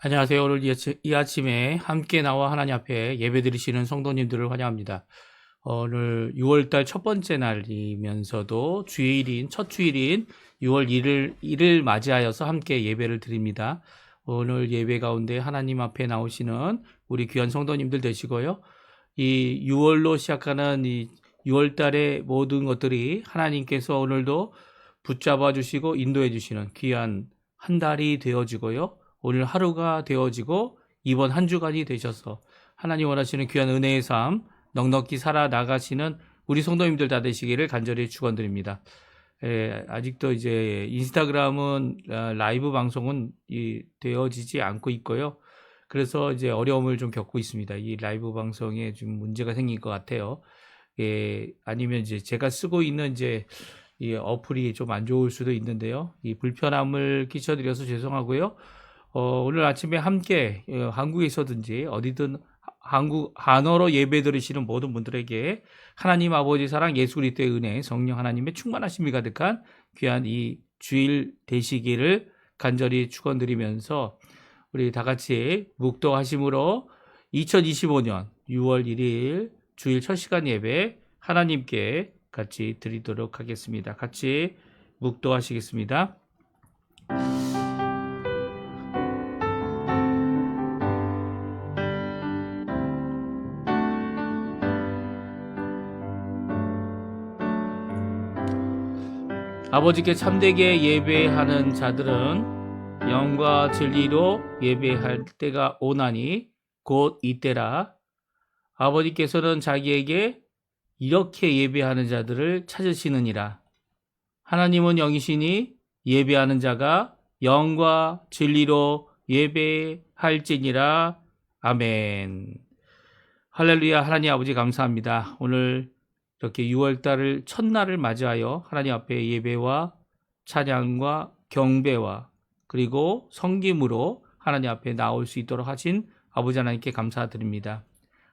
안녕하세요. 오늘 이 아침에 함께 나와 하나님 앞에 예배드리시는 성도님들을 환영합니다. 오늘 6월달 첫 번째 날이면서도 첫 주일인 6월 1일 맞이하여서 함께 예배를 드립니다. 오늘 예배 가운데 하나님 앞에 나오시는 우리 귀한 성도님들 되시고요. 이 6월로 시작하는 이 6월달의 모든 것들이 하나님께서 오늘도 붙잡아 주시고 인도해 주시는 귀한 한 달이 되어지고요. 오늘 하루가 되어지고 이번 한 주간이 되셔서 하나님 원하시는 귀한 은혜의 삶 넉넉히 살아나가시는 우리 성도님들 다 되시기를 간절히 축원드립니다. 아직도 이제 인스타그램은 라이브 방송은 되어지지 않고 있고요. 그래서 이제 어려움을 좀 겪고 있습니다. 이 라이브 방송에 좀 문제가 생긴 것 같아요. 아니면 이제 제가 쓰고 있는 이제 이 어플이 좀 안 좋을 수도 있는데요. 이 불편함을 끼쳐드려서 죄송하고요. 오늘 아침에 함께 한국에 있어든지 어디든 한어로 예배 드리시는 모든 분들에게 하나님 아버지 사랑 예수 그리스도의 은혜 성령 하나님의 충만하심이 가득한 귀한 이 주일 되시기를 간절히 축원드리면서 우리 다 같이 묵도하심으로 2025년 6월 1일 주일 첫 시간 예배 하나님께 같이 드리도록 하겠습니다. 같이 묵도하시겠습니다. 아버지께 참되게 예배하는 자들은 영과 진리로 예배할 때가 오나니 곧 이때라. 아버지께서는 자기에게 이렇게 예배하는 자들을 찾으시느니라. 하나님은 영이시니 예배하는 자가 영과 진리로 예배할지니라. 아멘. 할렐루야. 하나님 아버지 감사합니다. 오늘 이렇게 6월달을 첫날을 맞이하여 하나님 앞에 예배와 찬양과 경배와 그리고 성김으로 하나님 앞에 나올 수 있도록 하신 아버지 하나님께 감사드립니다.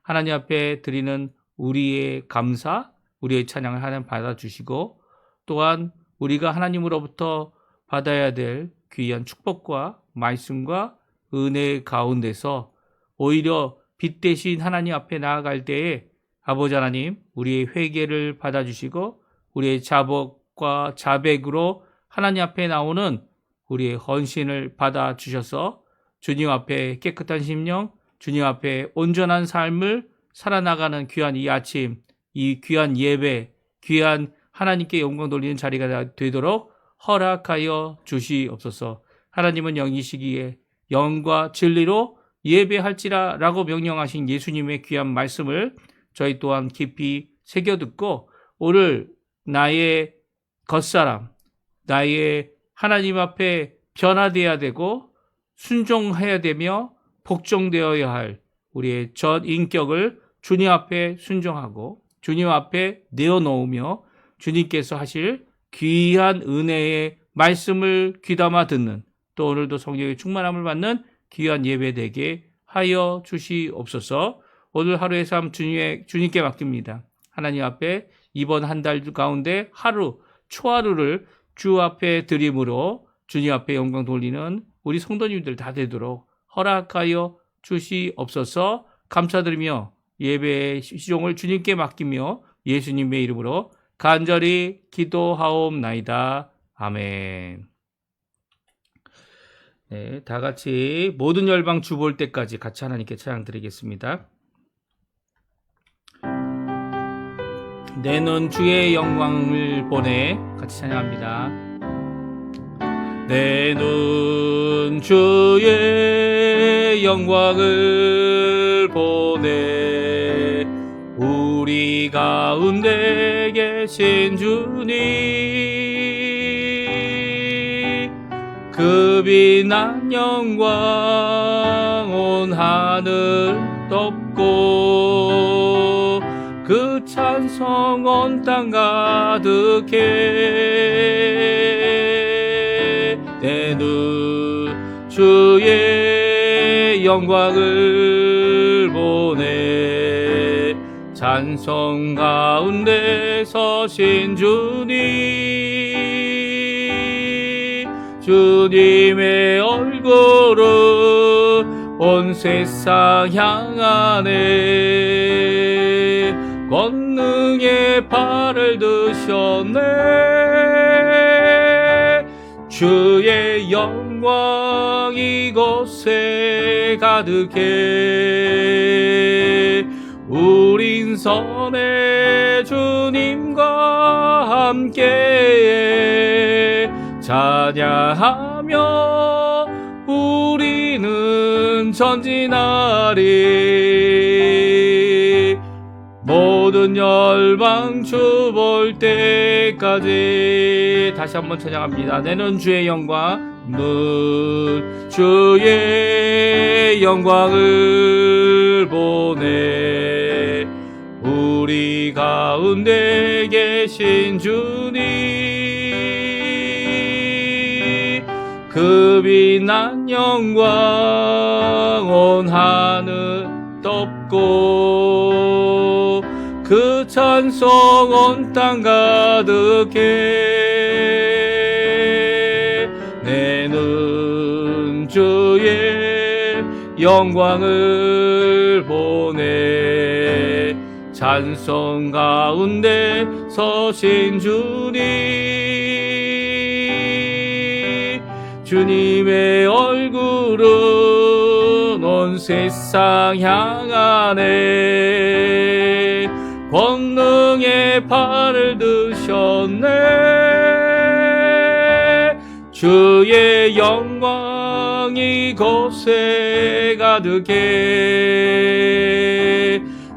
하나님 앞에 드리는 우리의 감사, 우리의 찬양을 하나님 받아주시고 또한 우리가 하나님으로부터 받아야 될 귀한 축복과 말씀과 은혜 가운데서 오히려 빛 대신 하나님 앞에 나아갈 때에 아버지 하나님 우리의 회개를 받아주시고 우리의 자복과 자백으로 하나님 앞에 나오는 우리의 헌신을 받아주셔서 주님 앞에 깨끗한 심령, 주님 앞에 온전한 삶을 살아나가는 귀한 이 아침, 이 귀한 예배, 귀한 하나님께 영광 돌리는 자리가 되도록 허락하여 주시옵소서. 하나님은 영이시기에 영과 진리로 예배할지라 라고 명령하신 예수님의 귀한 말씀을 저희 또한 깊이 새겨듣고 오늘 나의 겉사람, 나의 하나님 앞에 변화되어야 되고 순종해야 되며 복종되어야 할 우리의 전 인격을 주님 앞에 순종하고 주님 앞에 내어놓으며 주님께서 하실 귀한 은혜의 말씀을 귀담아 듣는 또 오늘도 성령의 충만함을 받는 귀한 예배 되게 하여 주시옵소서. 오늘 하루의 삶 주님께 맡깁니다. 하나님 앞에 이번 한 달 가운데 초하루를 주 앞에 드림으로 주님 앞에 영광 돌리는 우리 성도님들 다 되도록 허락하여 주시옵소서. 감사드리며 예배의 시종을 주님께 맡기며 예수님의 이름으로 간절히 기도하옵나이다. 아멘. 네, 다 같이 모든 열방 주 볼 때까지 같이 하나님께 찬양 드리겠습니다. 내 눈 주의 영광을 보내 같이 찬양합니다. 내 눈 주의 영광을 보내 우리 가운데 계신 주님 그 빛난 영광 온 하늘 덮고 그 찬송 온 땅 가득해 내 눈 주의 영광을 보내 찬송 가운데 서신 주님 주님의 얼굴을 온 세상 향하네. 권능의 발을 드셨네. 주의 영광 이곳에 가득해. 우린 선의 주님과 함께 찬양하며 우리는 전진하리. 모든 열방 주 볼 때까지. 다시 한번 찬양합니다. 내는 주의 영광, 는 주의 영광을 보네. 우리 가운데 계신 주님, 그 빛난 영광 온 하늘 덮고 그 찬송 온 땅 가득해. 내는 주의 영광을 보네. 찬송 가운데 서신 주님, 주님의 얼굴은 온 세상 향하네. 권능의 팔을 드셨네. 주의 영광 이곳에 가득해.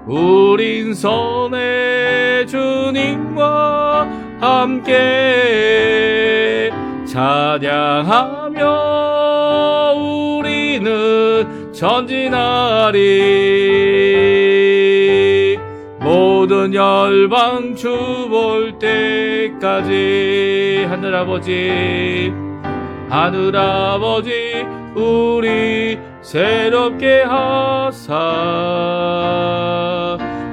우린 선의 주님과 함께 찬양하며 우리는 전진하리. 모든 열방 주 볼 때까지. 하늘아버지, 하늘아버지, 우리 새롭게 하사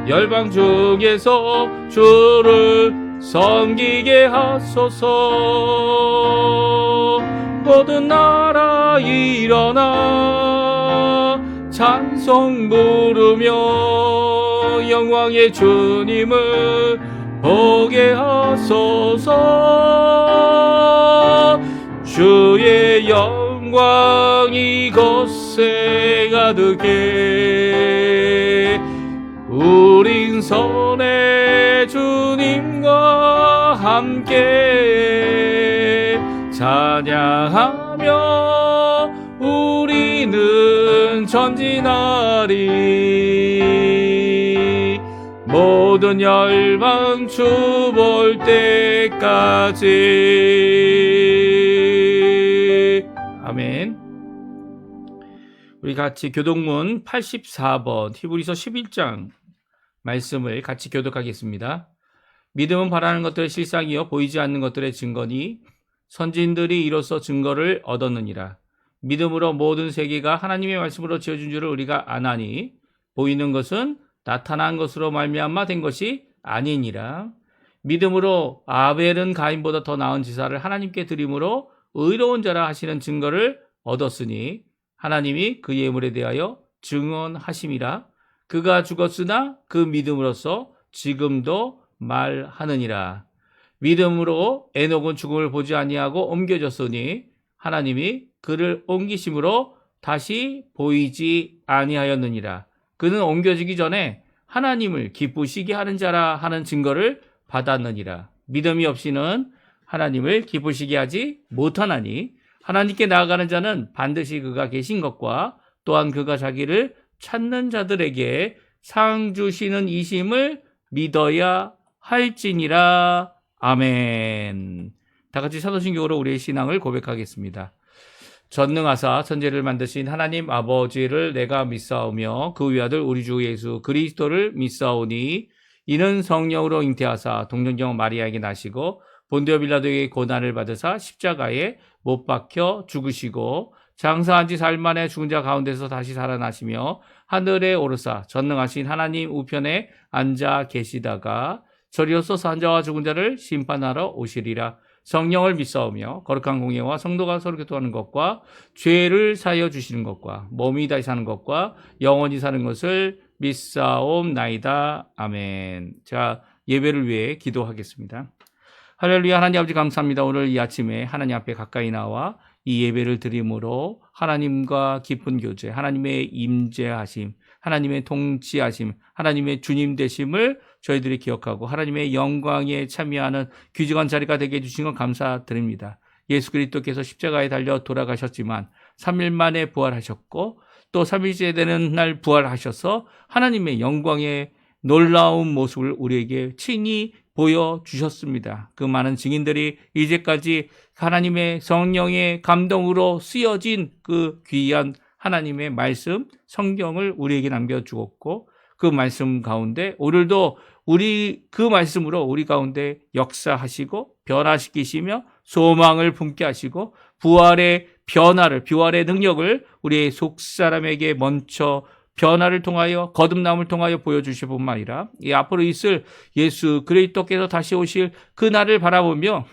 열방 중에서 주를 섬기게 하소서. 모든 나라 일어나 찬송 부르며 영광의 주님을 보게 하소서. 주의 영광 이곳에 가득해. 우린 선의 주님과 함께 찬양하며 우리는 전진하리. 모든 열방 주 볼 때까지. 아멘. 우리 같이 교독문 84번 히브리서 11장 말씀을 같이 교독하겠습니다. 믿음은 바라는 것들의 실상이요 보이지 않는 것들의 증거니 선진들이 이로써 증거를 얻었느니라. 믿음으로 모든 세계가 하나님의 말씀으로 지어준 줄을 우리가 아나니 보이는 것은 나타난 것으로 말미암아 된 것이 아니니라. 믿음으로 아벨은 가인보다 더 나은 제사를 하나님께 드림으로 의로운 자라 하시는 증거를 얻었으니 하나님이 그 예물에 대하여 증언하심이라. 그가 죽었으나 그 믿음으로써 지금도 말하느니라. 믿음으로 에녹은 죽음을 보지 아니하고 옮겨졌으니 하나님이 그를 옮기심으로 다시 보이지 아니하였느니라. 그는 옮겨지기 전에 하나님을 기쁘시게 하는 자라 하는 증거를 받았느니라. 믿음이 없이는 하나님을 기쁘시게 하지 못하나니 하나님께 나아가는 자는 반드시 그가 계신 것과 또한 그가 자기를 찾는 자들에게 상 주시는 이심을 믿어야 할지니라. 아멘. 다 같이 사도신경으로 우리의 신앙을 고백하겠습니다. 전능하사 천지를 만드신 하나님 아버지를 내가 믿사오며 그 위아들 우리 주 예수 그리스도를 믿사오니 이는 성령으로 잉태하사 동정녀 마리아에게 나시고 본디오 빌라도에게 고난을 받으사 십자가에 못 박혀 죽으시고 장사한 지 사흘 만에 죽은 자 가운데서 다시 살아나시며 하늘에 오르사 전능하신 하나님 우편에 앉아 계시다가 저리로서 산 자와 죽은 자를 심판하러 오시리라. 성령을 믿사오며 거룩한 공예와 성도가 서로 교통하는 것과 죄를 사하여 주시는 것과 몸이 다시 사는 것과 영원히 사는 것을 믿사옵나이다. 아멘. 자, 예배를 위해 기도하겠습니다. 할렐루야. 하나님 아버지 감사합니다. 오늘 이 아침에 하나님 앞에 가까이 나와 이 예배를 드림으로 하나님과 깊은 교제, 하나님의 임재하심, 하나님의 통치하심, 하나님의 주님 되심을 저희들이 기억하고 하나님의 영광에 참여하는 귀중한 자리가 되게 해주신 것 감사드립니다. 예수 그리스도께서 십자가에 달려 돌아가셨지만 3일 만에 부활하셨고 또 3일째 되는 날 부활하셔서 하나님의 영광의 놀라운 모습을 우리에게 친히 보여주셨습니다. 그 많은 증인들이 이제까지 하나님의 성령의 감동으로 쓰여진 그 귀한 하나님의 말씀, 성경을 우리에게 남겨주었고 그 말씀 가운데 오늘도 그 말씀으로 우리 가운데 역사하시고 변화시키시며 소망을 품게 하시고 부활의 능력을 우리의 속사람에게 먼저 변화를 통하여 거듭남을 통하여 보여주실 뿐만 아니라 이 앞으로 있을 예수 그리스도께서 다시 오실 그 날을 바라보며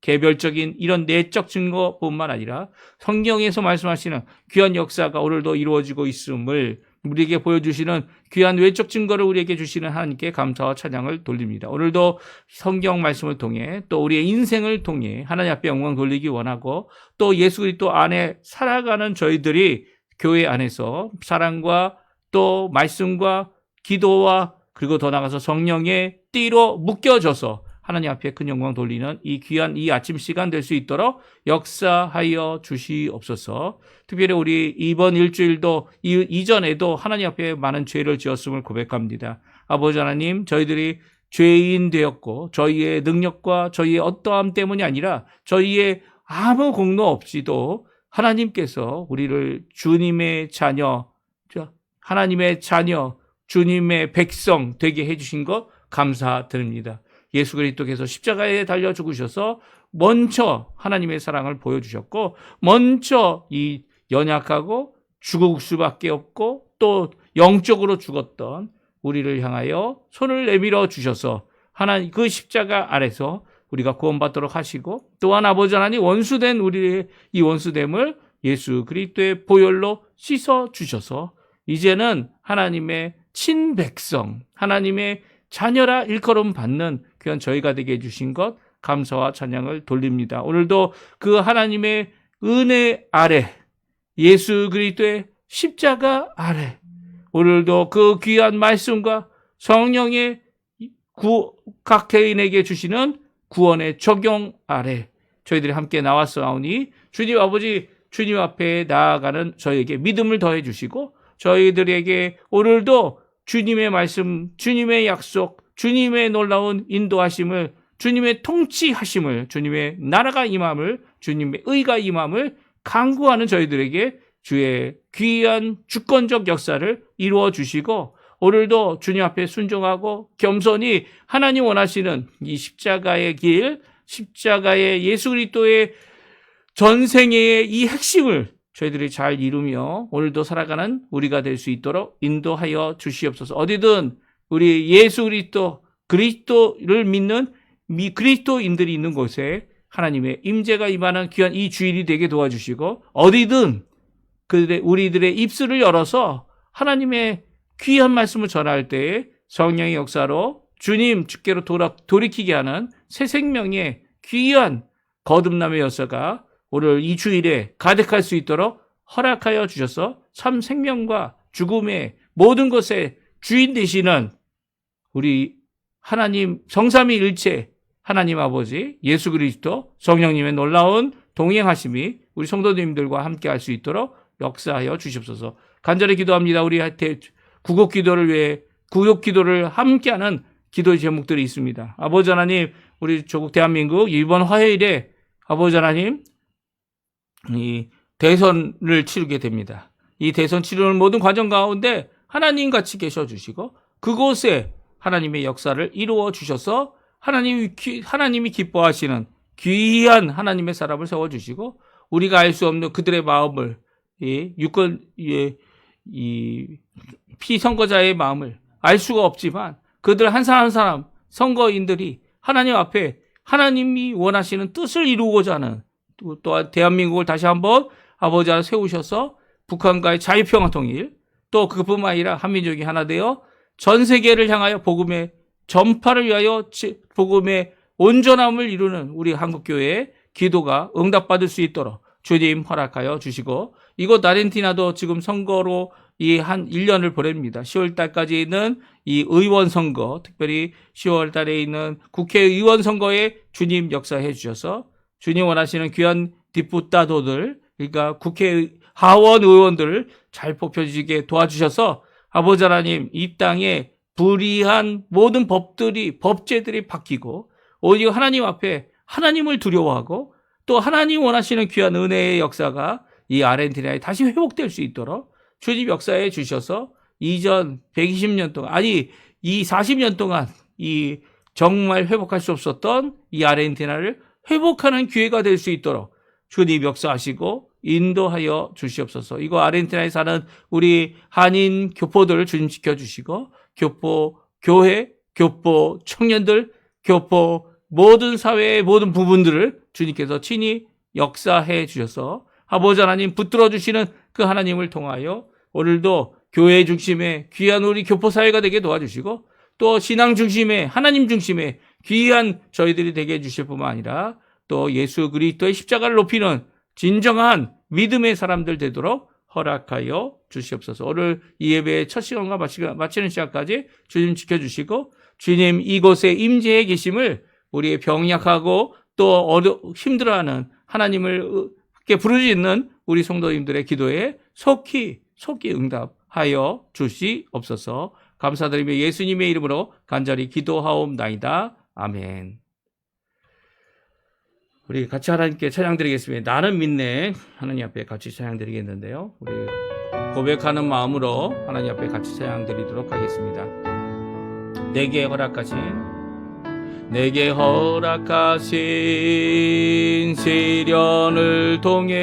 개별적인 이런 내적 증거뿐만 아니라 성경에서 말씀하시는 귀한 역사가 오늘도 이루어지고 있음을 우리에게 보여주시는 귀한 외적 증거를 우리에게 주시는 하나님께 감사와 찬양을 돌립니다. 오늘도 성경 말씀을 통해 또 우리의 인생을 통해 하나님 앞에 영광 돌리기 원하고 또 예수 그리스도 안에 살아가는 저희들이 교회 안에서 사랑과 또 말씀과 기도와 그리고 더 나아가서 성령의 띠로 묶여져서 하나님 앞에 큰 영광 돌리는 이 귀한 이 아침 시간 될 수 있도록 역사하여 주시옵소서. 특별히 우리 이번 일주일도 이전에도 하나님 앞에 많은 죄를 지었음을 고백합니다. 아버지 하나님, 저희들이 죄인 되었고 저희의 능력과 저희의 어떠함 때문이 아니라 저희의 아무 공로 없이도 하나님께서 우리를 주님의 자녀, 하나님의 자녀, 주님의 백성 되게 해주신 것 감사드립니다. 예수 그리스도께서 십자가에 달려 죽으셔서 먼저 하나님의 사랑을 보여주셨고 먼저 이 연약하고 죽을 수밖에 없고 또 영적으로 죽었던 우리를 향하여 손을 내밀어 주셔서 하나님 그 십자가 아래서 우리가 구원받도록 하시고 또한 아버지 하나님 원수된 우리의 이 원수됨을 예수 그리스도의 보혈로 씻어 주셔서 이제는 하나님의 친백성, 하나님의 자녀라 일컬음 받는 귀한 저희가 되게 해주신 것 감사와 찬양을 돌립니다. 오늘도 그 하나님의 은혜 아래 예수 그리스도의 십자가 아래 오늘도 그 귀한 말씀과 성령의 각 개인에게 주시는 구원의 적용 아래 저희들이 함께 나왔사오니 주님 아버지 주님 앞에 나아가는 저희에게 믿음을 더해 주시고 저희들에게 오늘도 주님의 말씀, 주님의 약속, 주님의 놀라운 인도하심을, 주님의 통치하심을, 주님의 나라가 임함을, 주님의 의가 임함을 간구하는 저희들에게 주의 귀한 주권적 역사를 이루어 주시고 오늘도 주님 앞에 순종하고 겸손히 하나님 원하시는 이 십자가의 길, 십자가의 예수 그리스도의 전생애의 이 핵심을 저희들이 잘 이루며 오늘도 살아가는 우리가 될 수 있도록 인도하여 주시옵소서. 어디든 우리 예수 그리스도를 믿는 그리스도인들이 있는 곳에 하나님의 임재가 임하는 귀한 이 주일이 되게 도와주시고 어디든 우리들의 입술을 열어서 하나님의 귀한 말씀을 전할 때에 성령의 역사로 주께로 돌이키게 하는 새 생명의 귀한 거듭남의 역사가 오늘 이 주일에 가득할 수 있도록 허락하여 주셔서 참 생명과 죽음의 모든 것의 주인 되시는 우리 하나님 성삼위일체 하나님 아버지 예수 그리스도 성령님의 놀라운 동행하심이 우리 성도님들과 함께 할 수 있도록 역사하여 주시옵소서. 간절히 기도합니다. 우리한테 구국 기도를 함께하는 기도의 제목들이 있습니다. 아버지 하나님, 우리 조국 대한민국 이번 화요일에 아버지 하나님 이 대선을 치르게 됩니다. 이 대선 치르는 모든 과정 가운데 하나님 같이 계셔 주시고 그곳에 하나님의 역사를 이루어 주셔서 하나님이 기뻐하시는 귀한 하나님의 사람을 세워 주시고 우리가 알 수 없는 그들의 마음을 피선거자의 마음을 알 수가 없지만 그들 한 사람 한 사람 선거인들이 하나님 앞에 하나님이 원하시는 뜻을 이루고자 하는 또 대한민국을 다시 한번 아버지 안에 세우셔서 북한과의 자유평화 통일, 또 그뿐만 아니라 한민족이 하나 되어 전 세계를 향하여 복음의 전파를 위하여 복음의 온전함을 이루는 우리 한국교회의 기도가 응답받을 수 있도록 주님 허락하여 주시고, 이곳 아르헨티나도 지금 선거로 이 한 1년을 보냅니다. 10월 달까지 있는 이 의원 선거, 특별히 10월 달에 있는 국회의원 선거에 주님 역사해 주셔서 주님 원하시는 귀한 디푸타도들, 그러니까 국회 하원 의원들을 잘 뽑혀주시게 도와주셔서 아버지 하나님, 이 땅에 불의한 모든 법제들이 바뀌고 오히려 하나님 앞에 하나님을 두려워하고 또 하나님 원하시는 귀한 은혜의 역사가 이 아르헨티나에 다시 회복될 수 있도록 주님 역사해 주셔서 이전 120년 동안, 아니 이 40년 동안 이 정말 회복할 수 없었던 이 아르헨티나를 회복하는 기회가 될 수 있도록 주님 역사하시고 인도하여 주시옵소서. 이거 아르헨티나에 사는 우리 한인 교포들을 주님 지켜주시고, 교포 교회, 교포 청년들, 교포 모든 사회의 모든 부분들을 주님께서 친히 역사해 주셔서 아버지 하나님 붙들어 주시는 그 하나님을 통하여 오늘도 교회 중심의 귀한 우리 교포 사회가 되게 도와주시고, 또 신앙 중심의 하나님 중심의 귀한 저희들이 되게 해주실 뿐만 아니라 또 예수 그리스도의 십자가를 높이는 진정한 믿음의 사람들 되도록 허락하여 주시옵소서. 오늘 이 예배의 첫 시간과 마치는 시간까지 주님 지켜주시고, 주님 이곳에 임재해 계심을 우리의 병약하고 또 힘들어하는 하나님을 부르짖는 우리 성도님들의 기도에 속히 응답하여 주시옵소서. 감사드리며 예수님의 이름으로 간절히 기도하옵나이다. 아멘. 우리 같이 하나님께 찬양드리겠습니다. 나는 믿네. 하나님 앞에 같이 찬양드리겠는데요, 우리 고백하는 마음으로 하나님 앞에 같이 찬양드리도록 하겠습니다. 내게 허락하신 시련을 통해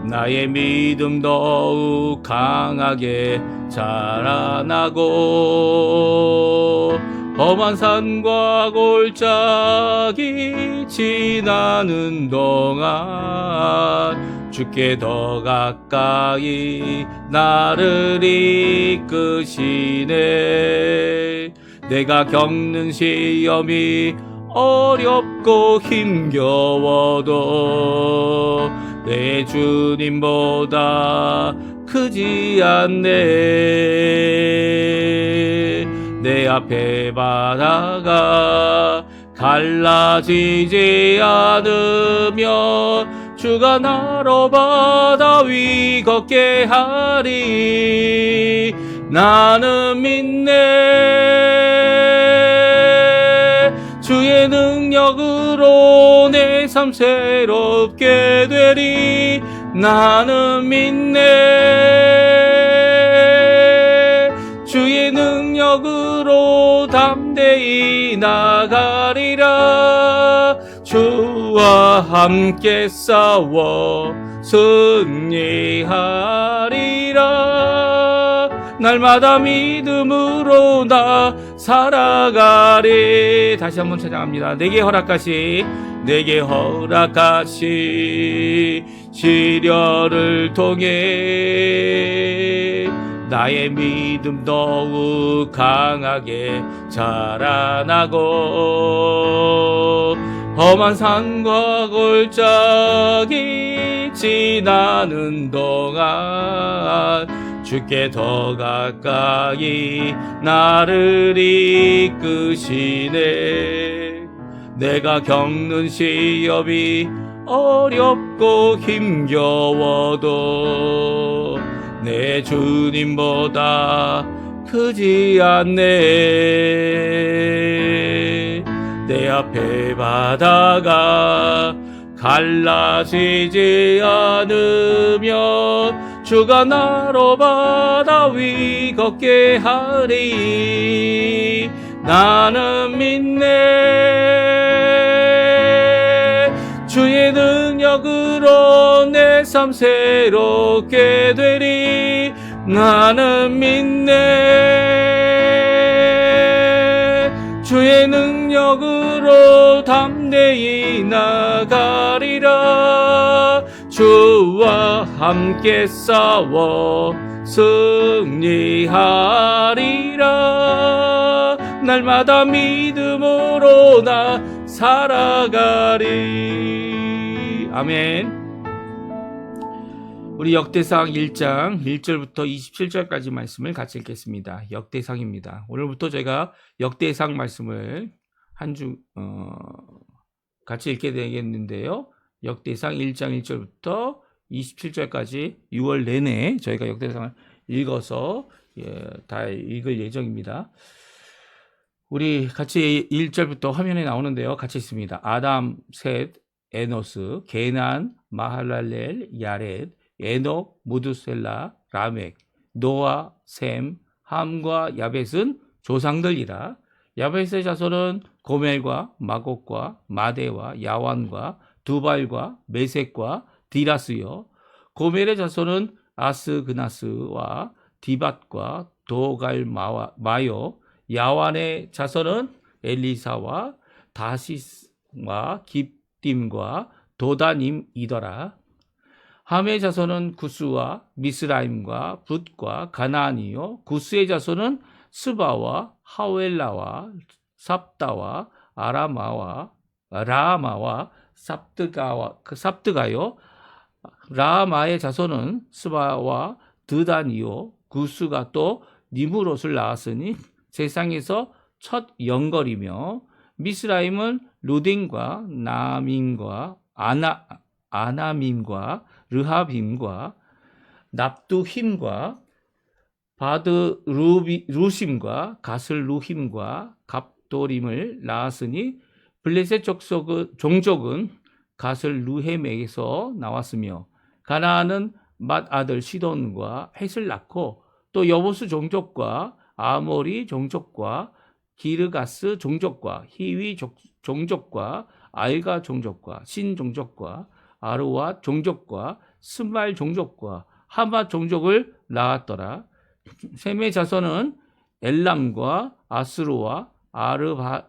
나의 믿음 더욱 강하게 자라나고, 험한 산과 골짜기 지나는 동안 주께 더 가까이 나를 이끄시네. 내가 겪는 시험이 어렵고 힘겨워도 내 주님보다 크지 않네. 내 앞에 바다가 갈라지지 않으며 주가 나로 바다 위 걷게 하리. 나는 믿네. 주의 능력으로 내 삶 새롭게 되리. 나는 믿네. 주의 능력으로 담대히 나가리라. 주와 함께 싸워 승리하리라. 날마다 믿음으로 나 살아가리. 다시 한번 찬양합니다. 내게 허락하신 시련을 통해 나의 믿음 더욱 강하게 자라나고, 험한 산과 골짜기 지나는 동안 주께 더 가까이 나를 이끄시네. 내가 겪는 시험이 어렵고 힘겨워도 내 주님보다 크지 않네. 내 앞에 바다가 갈라지지 않으며 주가 나로 바다 위 걷게 하리. 나는 믿네. 주의 능력으로 내 삶 새롭게 되리. 나는 믿네. 주의 능력으로 담대히 나가리라. 주와 함께 싸워 승리하리라. 날마다 믿음으로 나 살아가리. 아멘. 우리 역대상 1장 1절부터 27절까지 말씀을 같이 읽겠습니다. 역대상입니다. 오늘부터 제가 역대상 말씀을 한 주 같이 읽게 되겠는데요. 역대상 1장 1절부터 27절까지 6월 내내 저희가 역대상을 읽어서 다 읽을 예정입니다. 우리 같이 1절부터 화면에 나오는데요. 같이 있습니다. 아담, 셋, 에노스, 게난, 마할랄렐, 야렛, 에녹, 무두셀라, 라멕, 노아, 셈, 함과 야벳은 조상들이라. 야벳의 자손은 고멜과 마곡과 마대와 야완과 두발과 메색과 디라스요. 고멜의 자손은 아스그나스와 디밧과 도갈마요. 야완의 자손은 엘리사와 다시스와 깁딤과 도다님이더라. 함의 자손은 구스와 미스라임과 붓과 가나안이요. 구스의 자손은 스바와 하웰라와 삽다와 아라마와 라마와 삽드가요. 라마의 자손은 스바와 드단이요. 구스가 또 니무롯을 낳았으니 세상에서 첫 영걸이며, 미스라임은 루딘과 나민과 아나밈과 르하빔과 납두힘과 바드루심과 가슬루힘과 갑도림을 낳았으니 블레셋 종족은 가슬루헴에게서 나왔으며, 가나안은 맏아들 시돈과 헷을 낳고 또 여보스 종족과 아모리 종족과 기르가스 종족과 히위 종족과 알가 종족과 신 종족과 아르와 종족과 스말 종족과 하마 종족을 낳았더라. 셈의 자손은 엘람과 아스루와 아르바삭과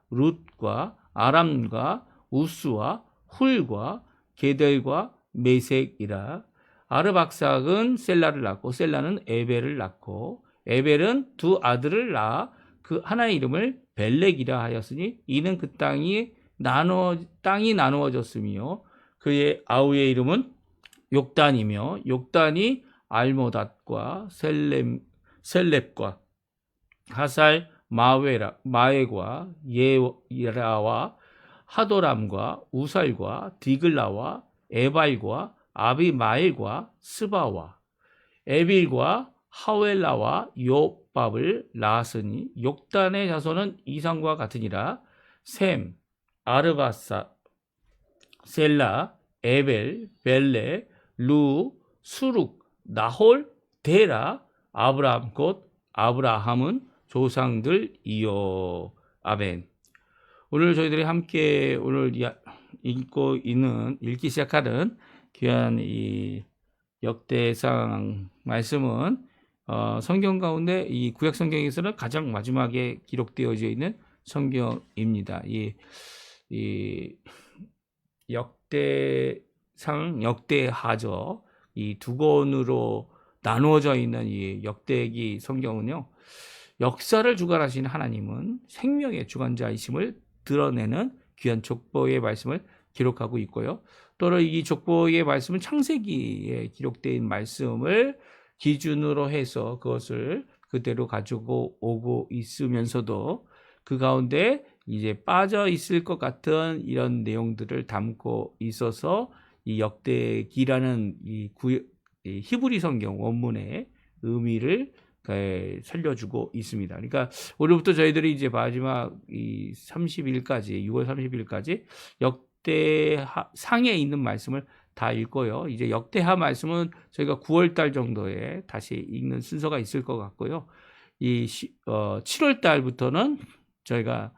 룻과 아람과 우스와 훌과 게델과 메색이라. 아르박삭은 셀라를 낳고 셀라는 에벨을 낳고 에벨은 두 아들을 낳아 그 하나의 이름을 벨렉이라 하였으니 이는 그 땅이 나누어졌으며 그의 아우의 이름은 욕단이며 욕단이 알모닷과 셀렙과 하살 마웨과 예라와 하도람과 우살과 디글라와 에발과 아비마일과 스바와 에빌과 하웰라와 요밥을 낳았으니 욕단의 자손은 이상과 같으니라. 셈, 아르바사, 셀라, 에벨, 벨레, 루, 수룩, 나홀, 데라, 아브라함 곧 아브라함은 조상들이요. 아멘. 오늘 저희들이 함께 오늘 읽기 시작하는 귀한 이 역대상 말씀은 성경 가운데 이 구약 성경에서는 가장 마지막에 기록되어져 있는 성경입니다. 이 역대상, 역대하죠. 이 두 권으로 나누어져 있는 이 역대기 성경은요, 역사를 주관하신 하나님은 생명의 주관자이심을 드러내는 귀한 족보의 말씀을 기록하고 있고요. 또는 이 족보의 말씀은 창세기에 기록된 말씀을 기준으로 해서 그것을 그대로 가지고 오고 있으면서도 그 가운데 이제 빠져 있을 것 같은 이런 내용들을 담고 있어서 이 역대기라는 이 히브리 성경 원문의 의미를 살려주고 있습니다. 그러니까 오늘부터 저희들이 이제 마지막 이 30일까지 6월 30일까지 역대상에 있는 말씀을 다 읽고요. 이제 역대하 말씀은 저희가 9월 달 정도에 다시 읽는 순서가 있을 것 같고요. 이 7월 달부터는 저희가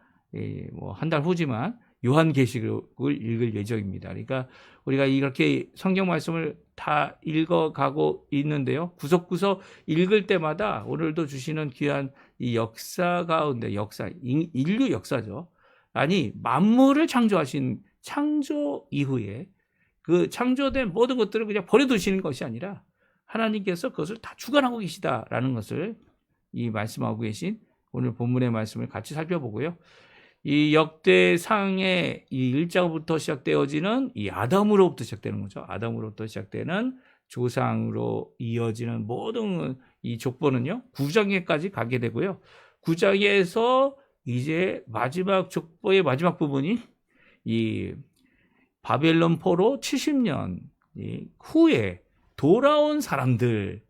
뭐 한 달 후지만 요한계시록을 읽을 예정입니다. 그러니까 우리가 이렇게 성경 말씀을 다 읽어가고 있는데요. 구석구석 읽을 때마다 오늘도 주시는 귀한 이 역사 가운데 인류 역사죠. 아니 만물을 창조하신 창조 이후에 그 창조된 모든 것들을 그냥 버려두시는 것이 아니라 하나님께서 그것을 다 주관하고 계시다라는 것을 이 말씀하고 계신 오늘 본문의 말씀을 같이 살펴보고요. 이 역대상의 이 1장부터 시작되어지는 이 아담으로부터 시작되는 거죠. 아담으로부터 시작되는 조상으로 이어지는 모든 이 족보는요. 9장에까지 가게 되고요. 9장에서 이제 마지막 족보의 마지막 부분이 이 바벨론 포로 70년 후에 돌아온 사람들의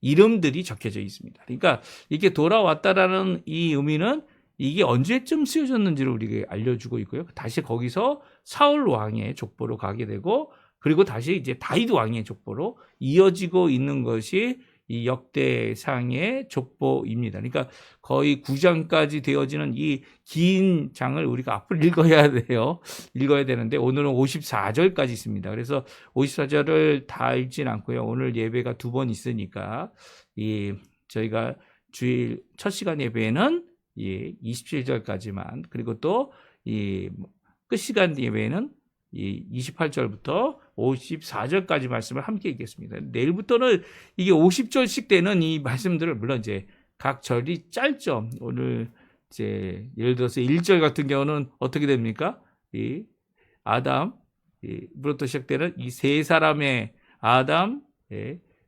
이름들이 적혀져 있습니다. 그러니까 이게 돌아왔다라는 이 의미는 이게 언제쯤 쓰여졌는지를 우리에게 알려주고 있고요. 다시 거기서 사울 왕의 족보로 가게 되고 그리고 다시 이제 다윗 왕의 족보로 이어지고 있는 것이 이 역대상의 족보입니다. 그러니까 거의 9장까지 되어지는 이 긴 장을 우리가 앞으로 읽어야 돼요. 읽어야 되는데 오늘은 54절까지 있습니다. 그래서 54절을 다 읽진 않고요. 오늘 예배가 2번 있으니까 저희가 주일 첫 시간 예배는 27절까지만 그리고 또 끝 시간 예배는 28절부터 54절까지 말씀을 함께 읽겠습니다. 내일부터는 이게 50절씩 되는 이 말씀들을 물론 이제 각 절이 짧죠. 오늘 이제 예를 들어서 1절 같은 경우는 어떻게 됩니까? 이 아담부터 시작되는 이 세 사람의 아담,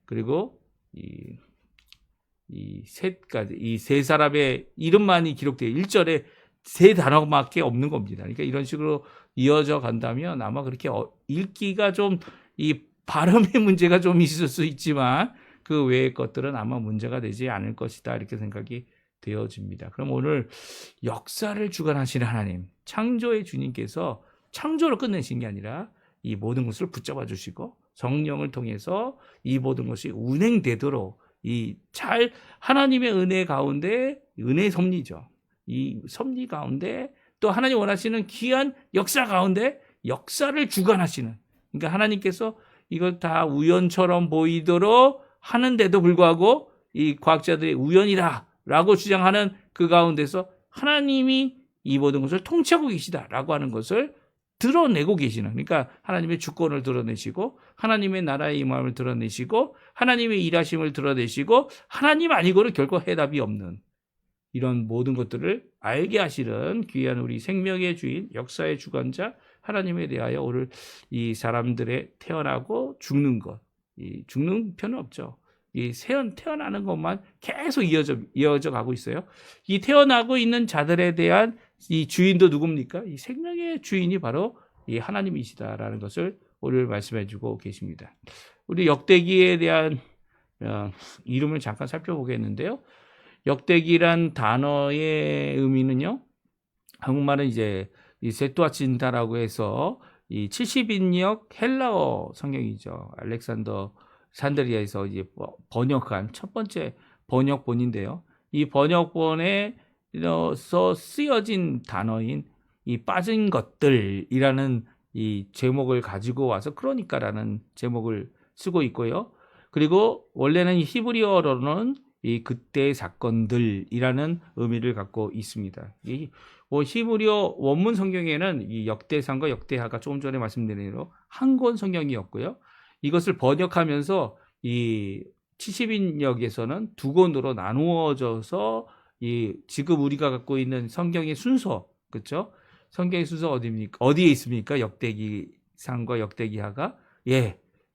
그리고 이 셋까지 이 세 사람의 이름만이 기록되어 1절에 세 단어밖에 없는 겁니다. 그러니까 이런 식으로 이어져 간다면 아마 그렇게 읽기가 좀 이 발음의 문제가 좀 있을 수 있지만 그 외의 것들은 아마 문제가 되지 않을 것이다 이렇게 생각이 되어집니다. 그럼 오늘 역사를 주관하시는 하나님, 창조의 주님께서 창조로 끝내신 게 아니라 이 모든 것을 붙잡아 주시고 성령을 통해서 이 모든 것이 운행되도록 잘 하나님의 은혜 가운데 은혜의 섭리죠. 이 섭리 가운데 또 하나님 원하시는 귀한 역사 가운데 역사를 주관하시는 그러니까 하나님께서 이걸 다 우연처럼 보이도록 하는데도 불구하고 이 과학자들이 우연이다라고 주장하는 그 가운데서 하나님이 이 모든 것을 통치하고 계시다라고 하는 것을 드러내고 계시는 그러니까 하나님의 주권을 드러내시고 하나님의 나라의 임함을 드러내시고 하나님의 일하심을 드러내시고 하나님 아니고는 결코 해답이 없는 이런 모든 것들을 알게 하시는 귀한 우리 생명의 주인 역사의 주관자 하나님에 대하여 오늘 이 사람들의 태어나고 죽는 것 죽는 편은 없죠. 이 태어나는 것만 계속 이어져 가고 있어요. 이 태어나고 있는 자들에 대한 이 주인도 누굽니까? 이 생명의 주인이 바로 이 하나님이시다라는 것을 오늘 말씀해 주고 계십니다. 우리 역대기에 대한 이름을 잠깐 살펴보겠는데요. 역대기란 단어의 의미는요. 한국말은 이제 이 세뚜아친타라고 해서 이 70인역 헬라어 성경이죠. 알렉산더 산드리아에서 이제 번역한 첫 번째 번역본인데요. 이 번역본에서 쓰여진 단어인 이 빠진 것들이라는 이 제목을 가지고 와서 크로니카라는 제목을 쓰고 있고요. 그리고 원래는 히브리어로는 이 그때의 사건들이라는 의미를 갖고 있습니다. 이 히브리어 원문 성경에는 이 역대상과 역대하가 조금 전에 말씀드린 대로 한 권 성경이었고요. 이것을 번역하면서 이 70인역에서는 두 권으로 나누어져서 이 지금 우리가 갖고 있는 성경의 순서, 그렇죠? 성경의 순서 어디에 있습니까? 역대기상과 역대기하가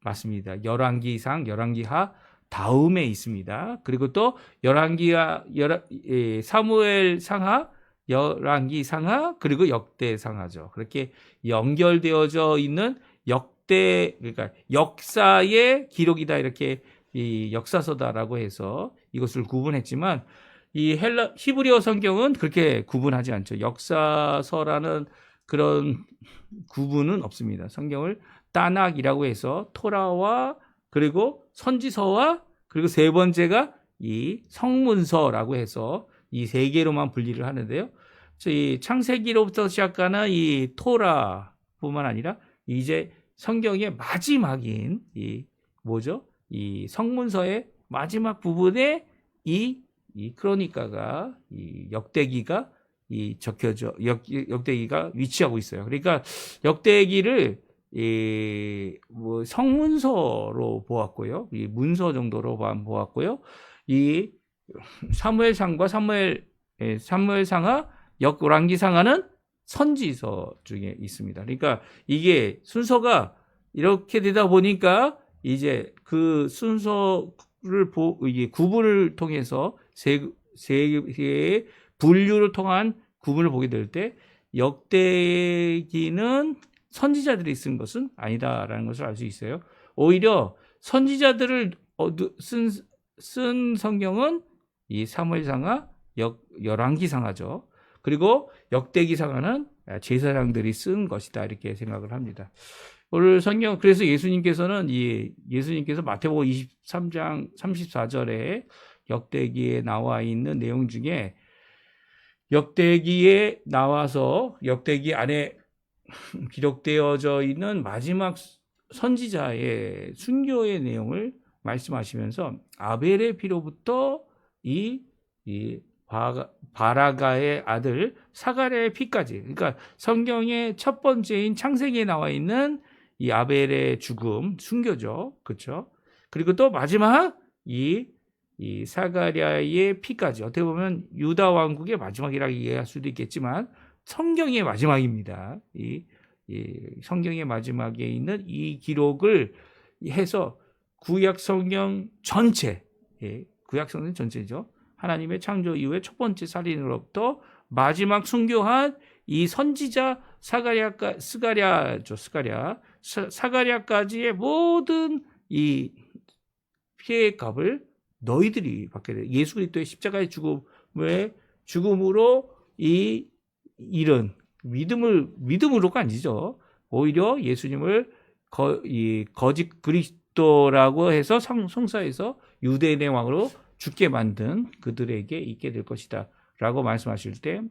맞습니다. 열왕기상, 열왕기하 다음에 있습니다. 그리고 또 사무엘 상하, 열왕기 상하, 그리고 역대 상하죠. 그렇게 연결되어져 있는 그러니까 역사의 기록이다 이렇게 이 역사서다라고 해서 이것을 구분했지만 이 히브리어 성경은 그렇게 구분하지 않죠. 역사서라는 그런 구분은 없습니다. 성경을 따낙이라고 해서 토라와 그리고 선지서와 그리고 세 번째가 이 성문서라고 해서 이 세 개로만 분리를 하는데요. 이 창세기로부터 시작하는 이 토라뿐만 아니라 이제 성경의 마지막인 이 성문서의 마지막 부분에 이 크로니카가 이 역대기가 이 적혀져 역대기가 위치하고 있어요. 그러니까 역대기를 뭐 성문서로 보았고요, 이 문서 정도로 보았고요, 이 사무엘상과 사무엘상하, 열왕기상하는 선지서 중에 있습니다. 그러니까 이게 순서가 이렇게 되다 보니까 이제 그 순서를 이게 구분을 통해서 세 개의 분류를 통한 구분을 보게 될 때 역대기는 선지자들이 쓴 것은 아니다라는 것을 알 수 있어요. 오히려 선지자들을 쓴 성경은 이 사무엘상하, 열왕기상하죠. 그리고 역대기상하는 제사장들이 쓴 것이다, 이렇게 생각을 합니다. 오늘 성경, 그래서 예수님께서 마태복음 23장 34절에 역대기에 나와 있는 내용 중에 역대기에 나와서 역대기 안에 기록되어져 있는 마지막 선지자의 순교의 내용을 말씀하시면서 아벨의 피로부터 이 바라가의 아들 사가랴의 피까지, 그러니까 성경의 첫 번째인 창세기에 나와 있는 이 아벨의 죽음, 순교죠, 그렇죠? 그리고 또 마지막 이 사가랴의 피까지, 어떻게 보면 유다 왕국의 마지막이라고 이해할 수도 있겠지만 성경의 마지막입니다. 이 성경의 마지막에 있는 이 기록을 해서 구약 성경 전체, 구약 성경 전체죠. 하나님의 창조 이후에 첫 번째 살인으로부터 마지막 순교한 이 선지자 사가랴까지의 모든 이 피해의 값을 너희들이 받게 돼. 예수 그리스도의 십자가의 죽음으로 이 일은 믿음으로가 아니죠. 오히려 예수님을 거짓 그리스도라고 해서 송사해서 유대인의 왕으로 죽게 만든 그들에게 있게 될 것이다 라고 말씀하실 때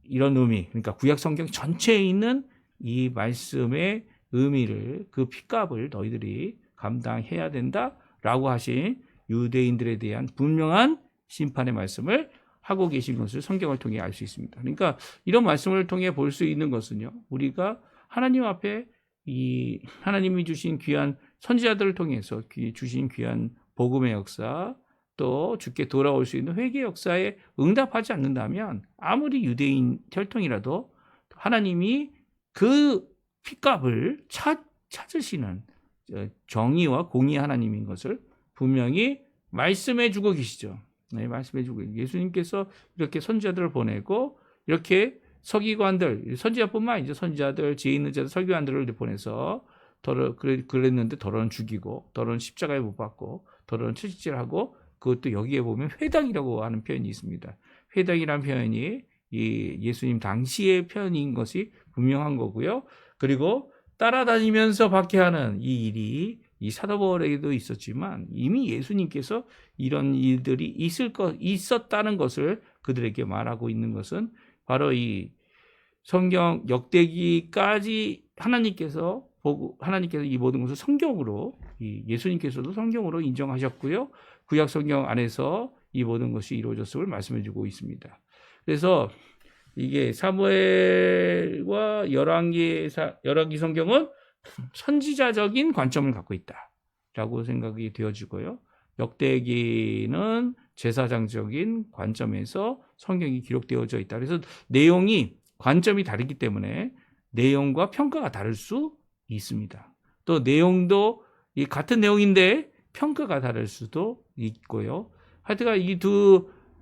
이런 의미, 그러니까 구약 성경 전체에 있는 이 말씀의 의미를, 그 핏값을 너희들이 감당해야 된다라고 하신 유대인들에 대한 분명한 심판의 말씀을 하고 계신 것을 성경을 통해 알 수 있습니다. 그러니까 이런 말씀을 통해 볼 수 있는 것은요, 우리가 하나님 앞에 이 하나님이 주신 귀한 선지자들을 통해서 주신 귀한 복음의 역사, 또 주께 돌아올 수 있는 회개 역사에 응답하지 않는다면 아무리 유대인 혈통이라도 하나님이 그 핏값을 찾으시는 정의와 공의 하나님인 것을 분명히 말씀해 주고 계시죠. 네, 말씀해 주고, 예수님께서 이렇게 선지자들을 보내고 이렇게 서기관들, 선지자뿐만 아니죠. 선지자들, 지혜 있는 자들, 서기관들을 보내서 그랬는데 더러는 죽이고, 더러는 십자가에 못 박고, 더러는 채찍질하고, 그것도 여기에 보면 회당이라고 하는 표현이 있습니다. 회당이라는 표현이 이 예수님 당시의 표현인 것이 분명한 거고요. 그리고 따라다니면서 박해하는 이 일이 이 사도 바울에게도 있었지만 이미 예수님께서 이런 일들이 있었다는 것을 그들에게 말하고 있는 것은 바로 이 성경 역대기까지 하나님께서 이 모든 것을 성경으로, 예수님께서도 성경으로 인정하셨고요. 구약 성경 안에서 이 모든 것이 이루어졌음을 말씀해 주고 있습니다. 그래서 이게 사무엘과 열왕기 성경은 선지자적인 관점을 갖고 있다라고 생각이 되어지고요. 역대기는 제사장적인 관점에서 성경이 기록되어져 있다. 그래서 내용이, 관점이 다르기 때문에 내용과 평가가 다를 수 있습니다. 또 내용도 같은 내용인데 평가가 다를 수도 있고요. 하여튼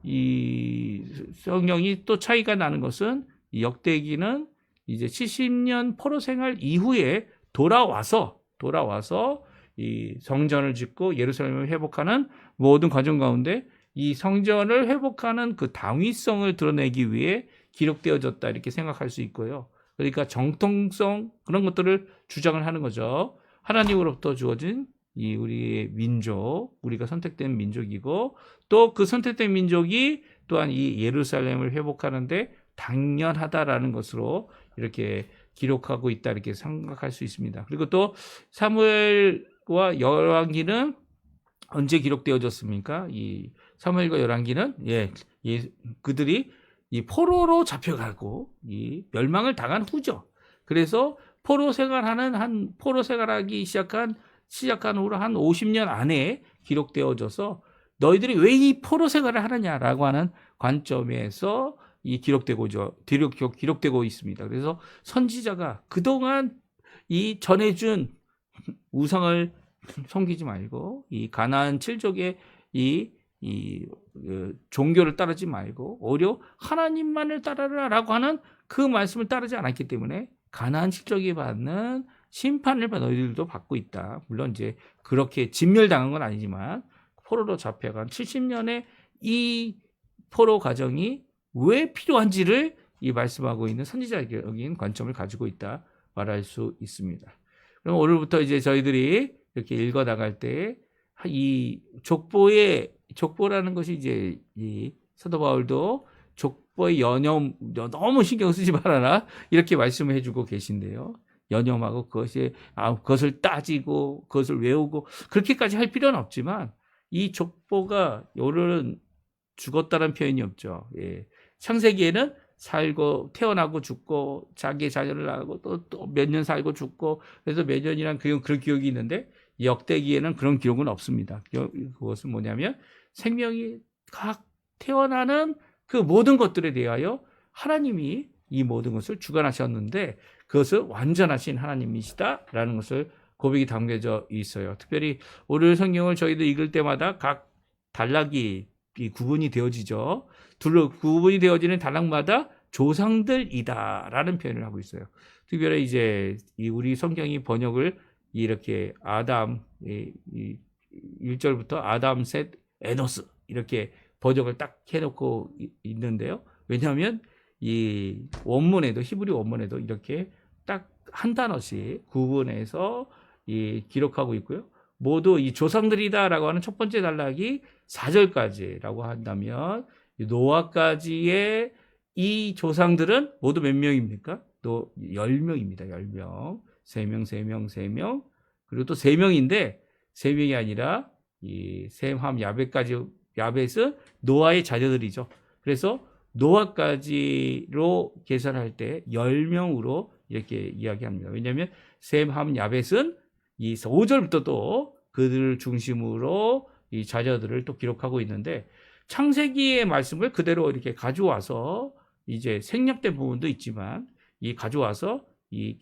이 성경이 또 차이가 나는 것은 이 역대기는 이제 70년 포로 생활 이후에 돌아와서 이 성전을 짓고 예루살렘을 회복하는 모든 과정 가운데 이 성전을 회복하는 그 당위성을 드러내기 위해 기록되어졌다, 이렇게 생각할 수 있고요. 그러니까 정통성, 그런 것들을 주장을 하는 거죠. 하나님으로부터 주어진 이 우리의 민족, 우리가 선택된 민족이고, 또 그 선택된 민족이 또한 이 예루살렘을 회복하는데 당연하다라는 것으로 이렇게 기록하고 있다, 이렇게 생각할 수 있습니다. 그리고 또 사무엘과 열왕기는 언제 기록되어졌습니까? 이 사무엘과 열왕기는 그들이 이 포로로 잡혀가고 이 멸망을 당한 후죠. 그래서 포로 생활하기 시작한 후로 한 50년 안에 기록되어져서 너희들이 왜 이 포로 생활을 하느냐라고 하는 관점에서 기록되고 있습니다. 그래서 선지자가 그동안 이 전해준 우상을 섬기지 말고 이 가나안 7족의 종교를 따르지 말고 오히려 하나님만을 따르라라고 하는 그 말씀을 따르지 않았기 때문에 가나안 7족이 받는 심판을 너희들도 받고 있다. 물론 이제 그렇게 진멸당한 건 아니지만 포로로 잡혀간 70년의 이 포로 과정이 왜 필요한지를 이 말씀하고 있는 선지자적인 관점을 가지고 있다 말할 수 있습니다. 그럼 오늘부터 이제 저희들이 이렇게 읽어 나갈 때 이 족보라는 것이 이제 이 사도 바울도 족보의 여념 너무 신경 쓰지 말아라 이렇게 말씀을 해주고 계신데요. 여념하고 그것을 따지고 그것을 외우고 그렇게까지 할 필요는 없지만 이 족보가 오늘은 죽었다는 표현이 없죠. 창세기에는 살고 태어나고 죽고 자기 자녀를 낳고 또 몇 년 살고 죽고 그래서 몇 년이란 그런 기억이 있는데 역대기에는 그런 기록은 없습니다. 그것은 뭐냐면 생명이 각 태어나는 그 모든 것들에 대하여 하나님이 이 모든 것을 주관하셨는데 그것을 완전하신 하나님이시다라는 것을 고백이 담겨져 있어요. 특별히 오늘 성경을 저희들 읽을 때마다 각 단락이 구분이 되어지죠. 구분이 되어지는 단락마다 조상들이다라는 표현을 하고 있어요. 특별히 이제 우리 성경이 번역을 이렇게 아담 1절부터 아담, 셋, 에노스 이렇게 번역을 딱 해놓고 있는데요. 왜냐하면 이 원문에도 히브리 원문에도 이렇게 딱 한 단어씩 구분해서 기록하고 있고요. 모두 이 조상들이다라고 하는 첫 번째 단락이 4절까지라고 한다면 노아까지의 이 조상들은 모두 몇 명입니까? 또 10명입니다. 10명. 3명. 그리고 또 3명인데 3명이 아니라 이 셈, 함, 야벳은 노아의 자녀들이죠. 그래서 노아까지로 계산할 때 10명으로 이렇게 이야기합니다. 왜냐하면 셈, 함, 야벳은 이 5절부터 또 그들을 중심으로 이 자녀들을 또 기록하고 있는데 창세기의 말씀을 그대로 이렇게 가져와서 이제 생략된 부분도 있지만 가져와서 이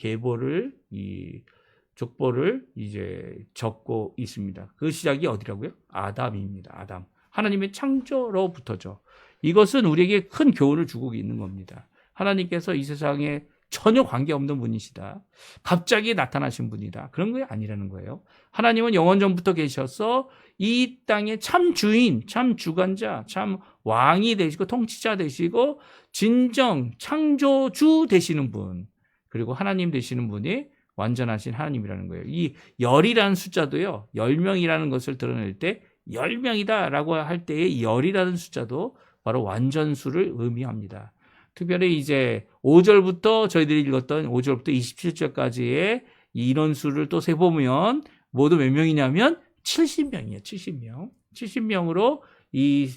족보를 이제 적고 있습니다. 그 시작이 어디라고요? 아담입니다. 아담. 하나님의 창조로부터죠. 이것은 우리에게 큰 교훈을 주고 있는 겁니다. 하나님께서 이 세상에 전혀 관계없는 분이시다. 갑자기 나타나신 분이다. 그런 게 아니라는 거예요. 하나님은 영원전부터 계셔서 이 땅의 참 주인, 참 주관자, 참 왕이 되시고 통치자 되시고 진정 창조주 되시는 분, 그리고 하나님 되시는 분이 완전하신 하나님이라는 거예요. 이 열이라는 숫자도요. 10명이라는 것을 드러낼 때 10명이다라고 할 때의 열이라는 숫자도 바로 완전수를 의미합니다. 특별히 이제 5절부터 저희들이 읽었던 5절부터 27절까지의 인원수를 또 세보면 모두 몇 명이냐면 70명이에요. 70명. 70명으로 이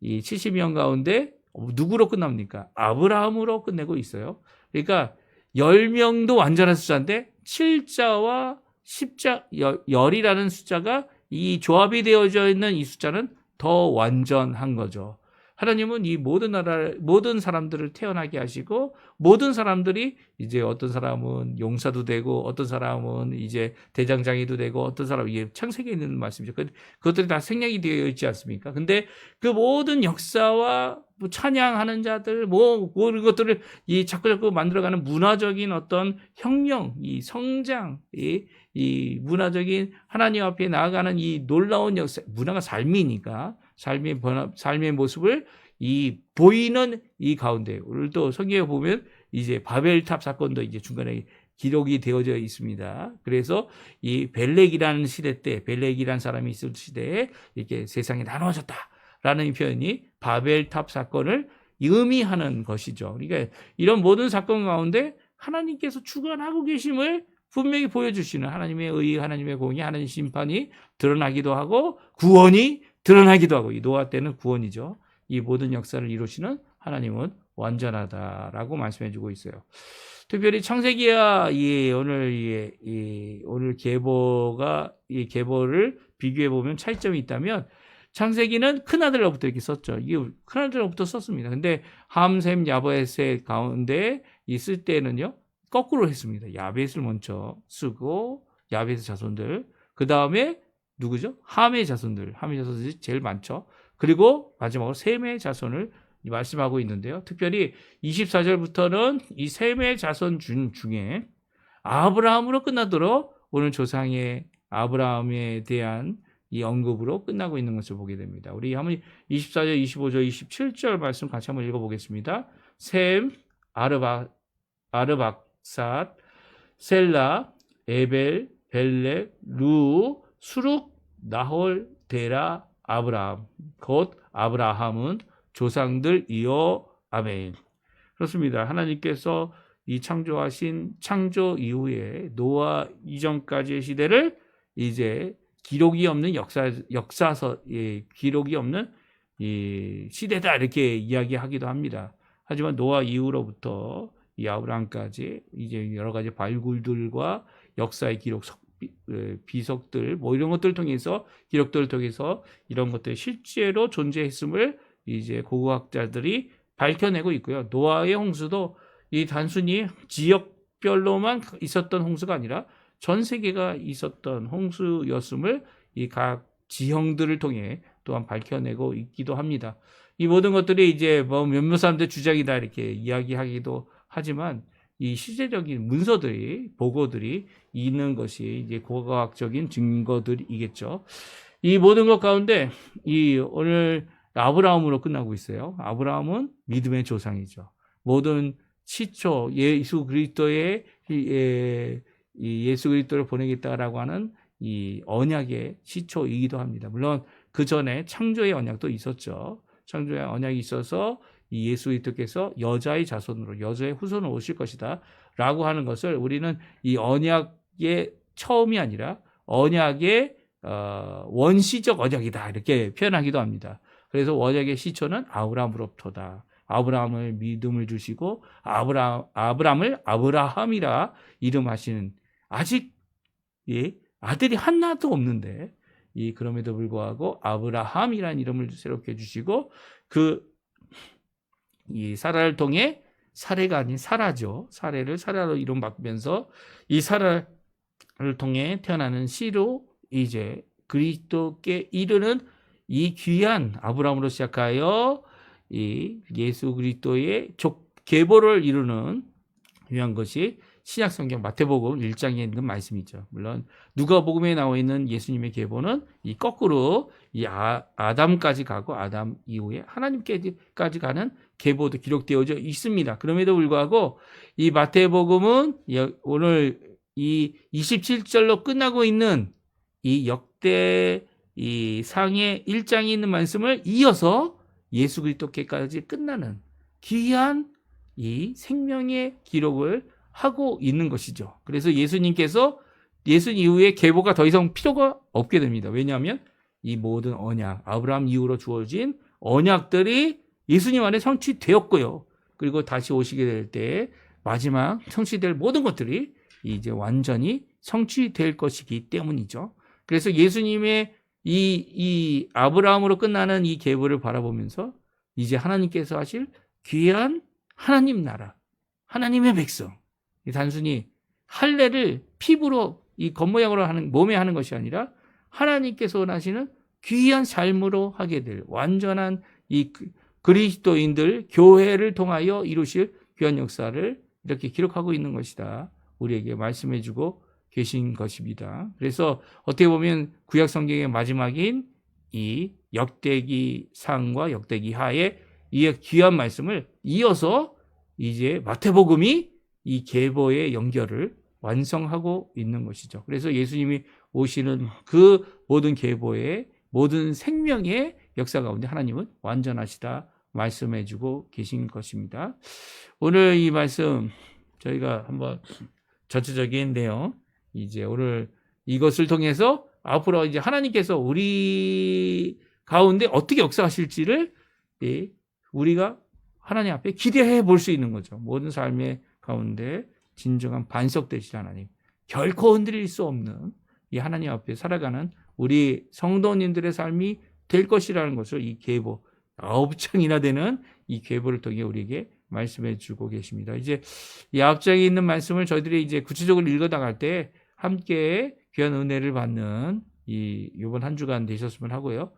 70명 가운데 누구로 끝납니까? 아브라함으로 끝내고 있어요. 그러니까 10명도 완전한 숫자인데 7자와 10자, 열이라는 숫자가 이 조합이 되어져 있는 이 숫자는 더 완전한 거죠. 하나님은 이 모든 사람들을 태어나게 하시고 모든 사람들이 이제 어떤 사람은 용사도 되고 어떤 사람은 이제 대장장이도 되고 어떤 사람은 이게 창세기에 있는 말씀이죠. 그것들이 다 생략이 되어 있지 않습니까? 근데 그 모든 역사와 찬양하는 자들 모든 것들을 자꾸 만들어가는 문화적인 어떤 혁명, 이 성장, 이 문화적인 하나님 앞에 나아가는 이 놀라운 역사, 문화가 삶이니까 삶의 모습을 보이는 이 가운데 오늘도 성경에 보면 이제 바벨탑 사건도 이제 중간에 기록이 되어져 있습니다. 그래서 이 벨렉이라는 시대 때 벨렉이라는 사람이 있을 시대에 이렇게 세상이 나눠졌다라는 표현이 바벨탑 사건을 의미하는 것이죠. 그러니까 이런 모든 사건 가운데 하나님께서 주관하고 계심을 분명히 보여주시는 하나님의 의, 하나님의 공의, 하나님의 심판이 드러나기도 하고 구원이 드러나기도 하고, 이 노아 때는 구원이죠. 이 모든 역사를 이루시는 하나님은 완전하다라고 말씀해주고 있어요. 특별히 창세기와 오늘 이 계보를 비교해 보면 차이점이 있다면, 창세기는 큰아들로부터 이렇게 썼죠. 이게 큰아들로부터 썼습니다. 근데 함, 셈, 야벳의 가운데 있을 때는요, 거꾸로 했습니다. 야벳을 먼저 쓰고, 야벳의 자손들, 그 다음에 누구죠? 함의 자손들이 제일 많죠. 그리고 마지막으로 셈의 자손을 말씀하고 있는데요. 특별히 24절부터는 이 셈의 자손 중에 아브라함으로 끝나도록 오늘 조상의 아브라함에 대한 이 언급으로 끝나고 있는 것을 보게 됩니다. 우리 한번 24절, 25절, 27절 말씀 같이 한번 읽어보겠습니다. 셈, 아르박삿, 셀라, 에벨, 벨렉, 루, 수룩, 나홀, 데라, 아브라함. 곧 아브라함은 조상들 이어 아멘. 그렇습니다. 하나님께서 이 창조하신 창조 이후에 노아 이전까지의 시대를 이제 기록이 없는 기록이 없는 이 시대다 이렇게 이야기하기도 합니다. 하지만 노아 이후로부터 이 아브라함까지 이제 여러 가지 발굴들과 역사의 기록, 비석들 뭐 이런 것들을 통해서 기록들을 통해서 이런 것들이 실제로 존재했음을 이제 고고학자들이 밝혀내고 있고요. 노아의 홍수도 이 단순히 지역별로만 있었던 홍수가 아니라 전 세계가 있었던 홍수였음을 이 각 지형들을 통해 또한 밝혀내고 있기도 합니다. 이 모든 것들이 이제 뭐 몇몇 사람들 주장이다 이렇게 이야기하기도 하지만 이 실제적인 문서들이 보고들이 있는 것이 이제 고고학적인 증거들이겠죠. 이 모든 것 가운데 이 오늘 아브라함으로 끝나고 있어요. 아브라함은 믿음의 조상이죠. 모든 시초 예수 그리스도의 예수 그리스도를 보내겠다라고 하는 이 언약의 시초이기도 합니다. 물론 그 전에 창조의 언약도 있었죠. 창조의 언약이 있어서 이 예수 그리스도께서 여자의 자손으로 여자의 후손으로 오실 것이다 라고 하는 것을 우리는 이 언약의 처음이 아니라 언약의 원시적 언약이다 이렇게 표현하기도 합니다. 그래서 언약의 시초는 아브라함으로부터다. 아브라함을 믿음을 주시고 아브라함을 아브라함이라 이름하시는 아직 아들이 하나도 없는데 그럼에도 불구하고 아브라함이라는 이름을 새롭게 주시고 이 사라를 통해 사례가 아닌 사라죠. 사례를 사라로 이름 바꾸면서 이 사라를 통해 태어나는 씨로 이제 그리스도께 이르는 이 귀한 아브라함으로 시작하여 이 예수 그리스도의 계보를 이루는 위한 것이 신약성경 마태복음 1장에 있는 말씀이죠. 물론 누가복음에 나와 있는 예수님의 계보는 이 거꾸로 이 아담까지 가고 아담 이후에 하나님께까지 가는 계보도 기록되어져 있습니다. 그럼에도 불구하고 이 마태복음은 오늘 이 27절로 끝나고 있는 이 역대 이 상의 1장에 있는 말씀을 이어서 예수 그리스도께까지 끝나는 귀한 이 생명의 기록을 하고 있는 것이죠. 그래서 예수님께서 예수님 이후에 계보가 더 이상 필요가 없게 됩니다. 왜냐하면 이 모든 언약, 아브라함 이후로 주어진 언약들이 예수님 안에 성취되었고요. 그리고 다시 오시게 될 때 마지막 성취될 모든 것들이 이제 완전히 성취될 것이기 때문이죠. 그래서 예수님의 이 아브라함으로 끝나는 이 계보를 바라보면서 이제 하나님께서 하실 귀한 하나님 나라, 하나님의 백성, 단순히 할례를 피부로 이 겉모양으로 하는 몸에 하는 것이 아니라 하나님께서 원하시는 귀한 삶으로 하게 될 완전한 이 그리스도인들 교회를 통하여 이루실 귀한 역사를 이렇게 기록하고 있는 것이다. 우리에게 말씀해주고 계신 것입니다. 그래서 어떻게 보면 구약 성경의 마지막인 이 역대기 상과 역대기 하의 이 귀한 말씀을 이어서 이제 마태복음이 이 계보의 연결을 완성하고 있는 것이죠. 그래서 예수님이 오시는 그 모든 계보의 모든 생명의 역사 가운데 하나님은 완전하시다 말씀해주고 계신 것입니다. 오늘 이 말씀 저희가 한번 전체적인 내용 이제 오늘 이것을 통해서 앞으로 이제 하나님께서 우리 가운데 어떻게 역사하실지를 우리가 하나님 앞에 기대해 볼 수 있는 거죠. 모든 삶의 가운데 진정한 반석 되실 하나님, 결코 흔들릴 수 없는 이 하나님 앞에 살아가는 우리 성도님들의 삶이 될 것이라는 것을 이 계보 9장이나 되는 이 계보를 통해 우리에게 말씀해 주고 계십니다. 이제 이 9장에 있는 말씀을 저희들이 이제 구체적으로 읽어 나갈 때 함께 귀한 은혜를 받는 이번 한 주간 되셨으면 하고요.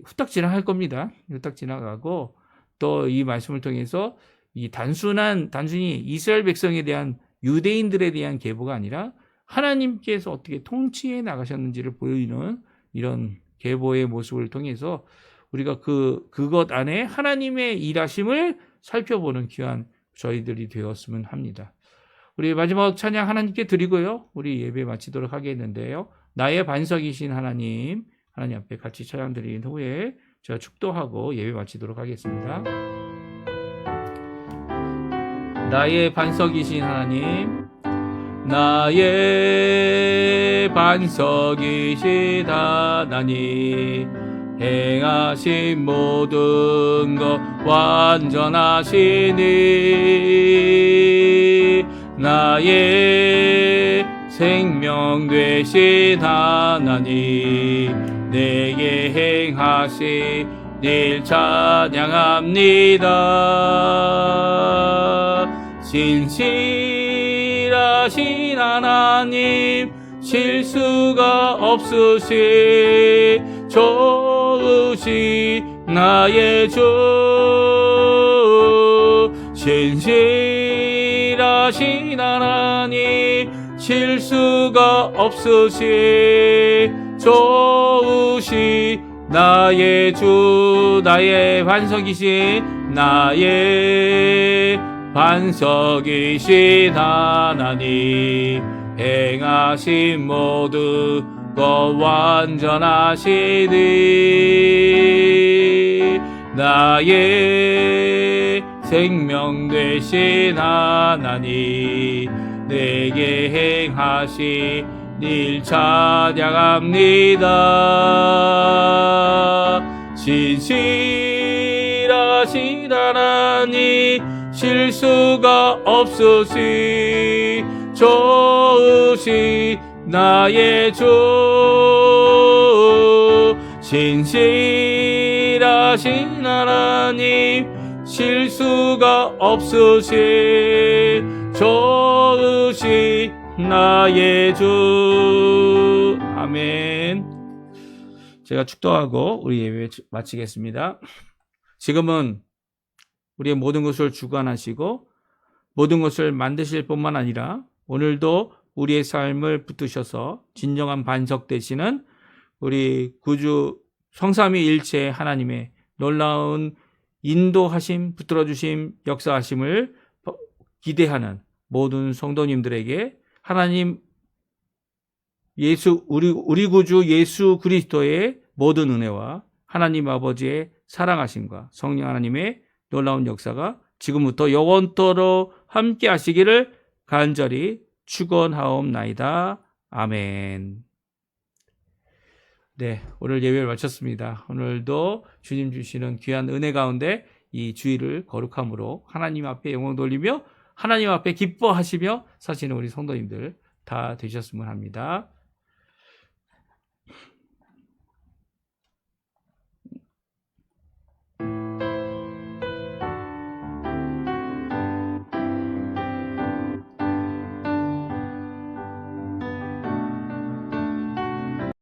후딱 지나갈 겁니다. 후딱 지나가고 또 이 말씀을 통해서 이 단순히 이스라엘 백성에 대한 유대인들에 대한 계보가 아니라 하나님께서 어떻게 통치해 나가셨는지를 보이는 이런 계보의 모습을 통해서 우리가 그것 안에 하나님의 일하심을 살펴보는 귀한 저희들이 되었으면 합니다. 우리 마지막 찬양 하나님께 드리고요. 우리 예배 마치도록 하겠는데요. 나의 반석이신 하나님 앞에 같이 찬양 드린 후에 제가 축도하고 예배 마치도록 하겠습니다. 나의 반석이신 하나님, 나의 반석이신 하나님, 행하신 모든 것 완전하시니, 나의 생명 되신 하나님, 내게 행하신 일 찬양합니다. 진실하신 하나님, 실수가 없으시 좋으신 나의 주, 진실하신 하나님, 실수가 없으시 좋으신 나의 주, 나의 반석이신 나의 반석이신 하나님, 행하신 모든 것 완전하시니, 나의 생명 되신 하나님, 내게 행하신 일 찬양합니다. 진실하신 하나님, 실수가 없으시 좋으시 나의 주, 진실하신 하나님, 실수가 없으시 좋으시 나의 주. 아멘. 제가 축도하고 우리 예배 마치겠습니다. 지금은 우리의 모든 것을 주관하시고 모든 것을 만드실 뿐만 아니라 오늘도 우리의 삶을 붙드셔서 진정한 반석 되시는 우리 구주 성삼위일체 하나님의 놀라운 인도하심, 붙들어주심, 역사하심을 기대하는 모든 성도님들에게 하나님 우리 구주 예수 그리스도의 모든 은혜와 하나님 아버지의 사랑하심과 성령 하나님의 놀라운 역사가 지금부터 영원토록 함께 하시기를 간절히 축원하옵나이다. 아멘. 네, 오늘 예배를 마쳤습니다. 오늘도 주님 주시는 귀한 은혜 가운데 이 주일을 거룩함으로 하나님 앞에 영광 돌리며 하나님 앞에 기뻐하시며 사시는 우리 성도님들 다 되셨으면 합니다.